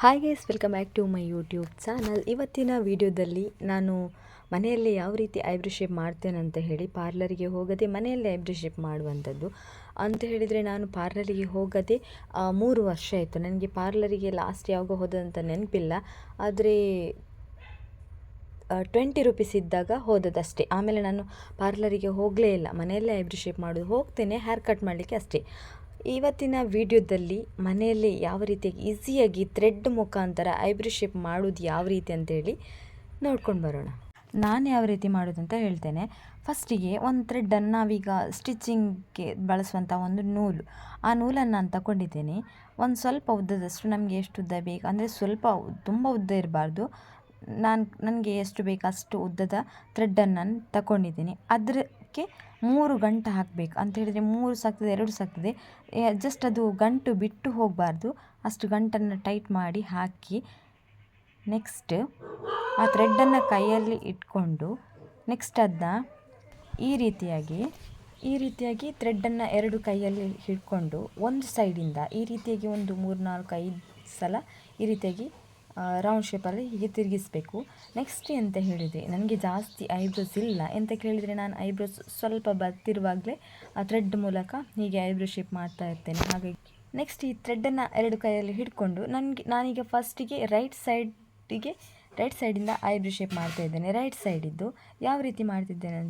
Hi guys, welcome back to my YouTube channel. ಇವತ್ತಿನ ವಿಡಿಯೋದಲ್ಲಿ ನಾನು ಮನೆಯಲ್ಲೇ ಯಾವ ರೀತಿ ಐಬ್ರೋ ಶೇಪ್ ಮಾಡ್ತೇನೆ ಅಂತ ಹೇಳಿ, ಪಾರ್ಲರಿಗೆ ಹೋಗದೆ ಮನೆಯಲ್ಲೇ ಐಬ್ರೋ ಶೇಪ್ ಮಾಡುವಂಥದ್ದು ಅಂತ ಹೇಳಿದರೆ, ನಾನು ಪಾರ್ಲರಿಗೆ ಹೋಗದೆ 3 ವರ್ಷ ಆಯಿತು. ನನಗೆ ಪಾರ್ಲರಿಗೆ ಲಾಸ್ಟ್ ಯಾವಾಗ ಹೋದಂತ ನೆನಪಿಲ್ಲ, ಆದರೆ 20 ರೂಪೀಸ್ ಇದ್ದಾಗ ಹೋದದಷ್ಟೇ. ಆಮೇಲೆ ನಾನು ಪಾರ್ಲರಿಗೆ ಹೋಗಲೇ ಇಲ್ಲ, ಮನೆಯಲ್ಲೇ ಐಬ್ರೋ ಶೇಪ್ ಮಾಡೋದು. ಹೋಗ್ತೇನೆ ಹೇರ್ ಕಟ್ ಮಾಡಲಿಕ್ಕೆ ಅಷ್ಟೇ. ಇವತ್ತಿನ ವಿಡಿಯೋದಲ್ಲಿ ಮನೆಯಲ್ಲಿ ಯಾವ ರೀತಿಯಾಗಿ ಈಸಿಯಾಗಿ ಥ್ರೆಡ್ ಮುಖಾಂತರ ಐಬ್ರೋ ಶೇಪ್ ಮಾಡೋದು ಯಾವ ರೀತಿ ಅಂತೇಳಿ ನೋಡ್ಕೊಂಡು ಬರೋಣ. ನಾನು ಯಾವ ರೀತಿ ಮಾಡೋದು ಅಂತ ಹೇಳ್ತೇನೆ. ಫಸ್ಟಿಗೆ ಒಂದು ಥ್ರೆಡ್ಡನ್ನು ನಾವೀಗ ಸ್ಟಿಚಿಂಗ್ಗೆ ಬಳಸುವಂಥ ಒಂದು ನೂಲು, ಆ ನೂಲನ್ನು ನಾನು ತಗೊಂಡಿದ್ದೇನೆ. ಒಂದು ಸ್ವಲ್ಪ ಉದ್ದದಷ್ಟು, ನಮಗೆ ಎಷ್ಟು ಉದ್ದ ಬೇಕು ಅಂದರೆ ಸ್ವಲ್ಪ ತುಂಬ ಉದ್ದ ಇರಬಾರ್ದು. ನನಗೆ ಎಷ್ಟು ಬೇಕು ಅಷ್ಟು ಉದ್ದದ ಥ್ರೆಡ್ಡನ್ನು ನಾನು ತಗೊಂಡಿದ್ದೀನಿ. ಅದಕ್ಕೆ 3 ಗಂಟು ಹಾಕಬೇಕು ಅಂತ ಹೇಳಿದರೆ 3 ಸಾಕ್ತದೆ, 2 ಸಾಕ್ತದೆ. ಜಸ್ಟ್ ಅದು ಗಂಟು ಬಿಟ್ಟು ಹೋಗಬಾರ್ದು, ಅಷ್ಟು ಗಂಟನ್ನು ಟೈಟ್ ಮಾಡಿ ಹಾಕಿ, ನೆಕ್ಸ್ಟ್ ಆ ಥ್ರೆಡ್ಡನ್ನು ಕೈಯಲ್ಲಿ ಇಟ್ಕೊಂಡು ನೆಕ್ಸ್ಟ್ ಅದನ್ನ ಈ ರೀತಿಯಾಗಿ ಥ್ರೆಡ್ಡನ್ನು 2 ಕೈಯಲ್ಲಿ ಹಿಡ್ಕೊಂಡು ಒಂದು ಸೈಡಿಂದ ಈ ರೀತಿಯಾಗಿ ಒಂದು 3, 4, 5 ಸಲ ಈ ರೀತಿಯಾಗಿ ರೌಂಡ್ ಶೇಪಲ್ಲಿ ಹೀಗೆ ತಿರುಗಿಸಬೇಕು. ನೆಕ್ಸ್ಟ್ ಅಂತ ಹೇಳಿದರೆ, ನನಗೆ ಜಾಸ್ತಿ ಐಬ್ರೋಸ್ ಇಲ್ಲ ಅಂತ ಕೇಳಿದರೆ, ನಾನು ಐಬ್ರೋಸ್ ಸ್ವಲ್ಪ ಬರ್ತಿರುವಾಗಲೇ ಆ ಥ್ರೆಡ್ ಮೂಲಕ ಹೀಗೆ ಐಬ್ರೋ ಶೇಪ್ ಮಾಡ್ತಾ ಇರ್ತೇನೆ. ಹಾಗಾಗಿ ನೆಕ್ಸ್ಟ್ ಈ ಥ್ರೆಡ್ಡನ್ನು 2 ಕೈಯಲ್ಲಿ ಹಿಡ್ಕೊಂಡು ನಾನೀಗ ಫಸ್ಟಿಗೆ ರೈಟ್ ಸೈಡಿಂದ ಐಬ್ರೋ ಶೇಪ್ ಮಾಡ್ತಾ ಇದ್ದೇನೆ. ರೈಟ್ ಸೈಡಿದ್ದು ಯಾವ ರೀತಿ ಮಾಡ್ತಿದ್ದೇನೆ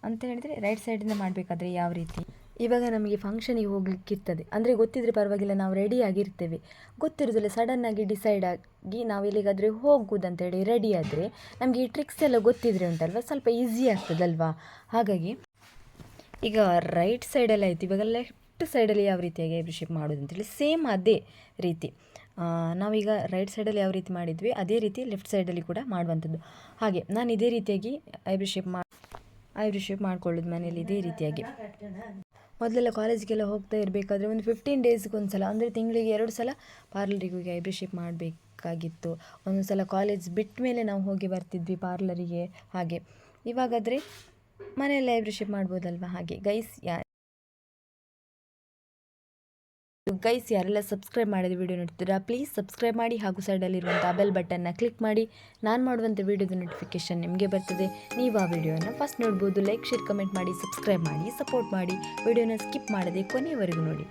ಅಂತ ಹೇಳಿದರೆ, ರೈಟ್ ಸೈಡಿಂದ ಮಾಡಬೇಕಾದ್ರೆ ಯಾವ ರೀತಿ, ಇವಾಗ ನಮಗೆ ಫಂಕ್ಷನಿಗೆ ಹೋಗ್ಲಿಕ್ಕಿರ್ತದೆ ಅಂದರೆ ಗೊತ್ತಿದ್ರೆ ಪರವಾಗಿಲ್ಲ, ನಾವು ರೆಡಿ ಆಗಿರ್ತೇವೆ. ಗೊತ್ತಿರೋದಿಲ್ಲ, ಸಡನ್ನಾಗಿ ಡಿಸೈಡ್ ಆಗಿ ನಾವು ಎಲ್ಲಿಗಾದರೆ ಹೋಗುವುದಂತೇಳಿ ರೆಡಿ ಆದರೆ ನಮಗೆ ಈ ಟ್ರಿಕ್ಸ್ ಎಲ್ಲ ಗೊತ್ತಿದ್ರೆ ಉಂಟಲ್ವ, ಸ್ವಲ್ಪ ಈಸಿ ಆಗ್ತದಲ್ವಾ. ಹಾಗಾಗಿ ಈಗ ರೈಟ್ ಸೈಡಲ್ಲಿ ಆಯಿತು, ಇವಾಗ ಲೆಫ್ಟ್ ಸೈಡಲ್ಲಿ ಯಾವ ರೀತಿಯಾಗಿ ಐಬ್ರೋ ಶೇಪ್ ಮಾಡೋದು ಅಂತೇಳಿ ಸೇಮ್ ಅದೇ ರೀತಿ ನಾವೀಗ ರೈಟ್ ಸೈಡಲ್ಲಿ ಯಾವ ರೀತಿ ಮಾಡಿದ್ವಿ ಅದೇ ರೀತಿ ಲೆಫ್ಟ್ ಸೈಡಲ್ಲಿ ಕೂಡ ಮಾಡುವಂಥದ್ದು. ಹಾಗೆ ನಾನು ಇದೇ ರೀತಿಯಾಗಿ ಐಬ್ರೋ ಶೇಪ್ ಮಾಡ್ಕೊಳ್ಳೋದು ಮನೇಲಿ ಇದೇ ರೀತಿಯಾಗಿ. ಮೊದಲೆಲ್ಲ ಕಾಲೇಜಿಗೆಲ್ಲ ಹೋಗ್ತಾ ಇರಬೇಕಾದ್ರೆ ಒಂದು 15 ಡೇಸ್ಗೆ ಒಂದು ಸಲ ಅಂದರೆ ತಿಂಗಳಿಗೆ 2 ಸಲ ಪಾರ್ಲರಿಗೆ ಹೋಗಿ ಐಬ್ರೋ ಶೇಪ್ ಮಾಡಬೇಕಾಗಿತ್ತು. ಒಂದು ಸಲ ಕಾಲೇಜ್ ಬಿಟ್ಟ ಮೇಲೆ ನಾವು ಹೋಗಿ ಬರ್ತಿದ್ವಿ ಪಾರ್ಲರಿಗೆ. ಹಾಗೆ ಇವಾಗಾದರೆ ಮನೆಯಲ್ಲೇ ಐಬ್ರೋ ಶೇಪ್ ಮಾಡ್ಬೋದಲ್ವ. ಹಾಗೆ ಗೈಸ್ ಯಾರೆಲ್ಲ ಸಬ್ಸ್ಕ್ರೈಬ್ ಮಾಡಿದ ವಿಡಿಯೋ ನೋಡ್ತೀರಾ, ಪ್ಲೀಸ್ ಸಬ್ಸ್ಕ್ರೈಬ್ ಮಾಡಿ ಹಾಗೂ ಸೈಡಲ್ಲಿರುವಂಥ ಬೆಲ್ ಬಟನ್ನ ಕ್ಲಿಕ್ ಮಾಡಿ. ನಾನು ಮಾಡುವಂಥ ವಿಡಿಯೋದ ನೋಟಿಫಿಕೇಷನ್ ನಿಮಗೆ ಬರ್ತದೆ. ನೀವು ಆ ವಿಡಿಯೋನ ಫಸ್ಟ್ ನೋಡ್ಬೋದು. ಲೈಕ್, ಶೇರ್, ಕಮೆಂಟ್ ಮಾಡಿ, ಸಬ್ಸ್ಕ್ರೈಬ್ ಮಾಡಿ, ಸಪೋರ್ಟ್ ಮಾಡಿ. ವಿಡಿಯೋನ ಸ್ಕಿಪ್ ಮಾಡದೆ ಕೊನೆಯವರೆಗೂ ನೋಡಿ.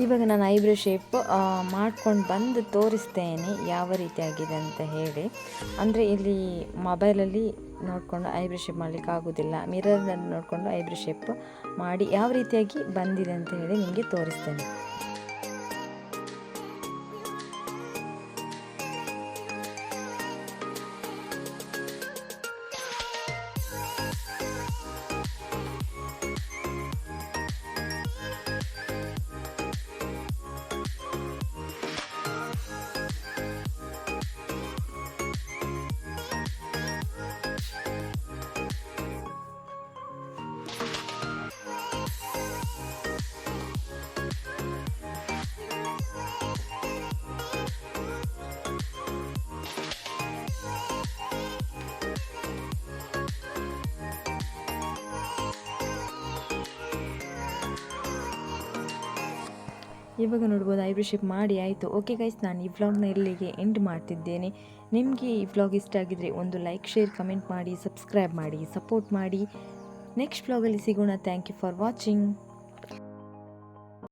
ಇವಾಗ ನಾನು ಐಬ್ರೋ ಶೇಪ್ ಮಾಡ್ಕೊಂಡು ಬಂದು ತೋರಿಸ್ತೇನೆ ಯಾವ ರೀತಿ ಆಗಿದೆ ಅಂತ ಹೇಳಿ. ಅಂದರೆ ಇಲ್ಲಿ ಮೊಬೈಲಲ್ಲಿ ನೋಡಿಕೊಂಡು ಐಬ್ರೋ ಶೇಪ್ ಮಾಡಲಿಕ್ಕೆ ಆಗೋದಿಲ್ಲ, ಮಿರರಲ್ಲಿ ನೋಡಿಕೊಂಡು ಐಬ್ರೋ ಶೇಪ್ ಮಾಡಿ ಯಾವ ರೀತಿಯಾಗಿ ಬಂದಿದೆ ಅಂತ ಹೇಳಿ ನಿಮಗೆ ತೋರಿಸ್ತೇನೆ. ಇವಾಗ ನೋಡ್ಬೋದು ಐಬ್ರೋ ಶೇಪ್ ಮಾಡಿ ಆಯಿತು. ಓಕೆ ಗೈಸ್, ನಾನು ಈ ವ್ಲಾಗ್ನ ಇಲ್ಲಿಗೆ ಎಂಡ್ ಮಾಡ್ತಿದ್ದೇನೆ. ನಿಮಗೆ ಈ ವ್ಲಾಗ್ ಇಷ್ಟ ಆಗಿದ್ರೆ ಒಂದು ಲೈಕ್, ಶೇರ್, ಕಮೆಂಟ್ ಮಾಡಿ, ಸಬ್ಸ್ಕ್ರೈಬ್ ಮಾಡಿ, ಸಪೋರ್ಟ್ ಮಾಡಿ. ನೆಕ್ಸ್ಟ್ ವ್ಲಾಗಲ್ಲಿ ಸಿಗೋಣ. Thank you for watching.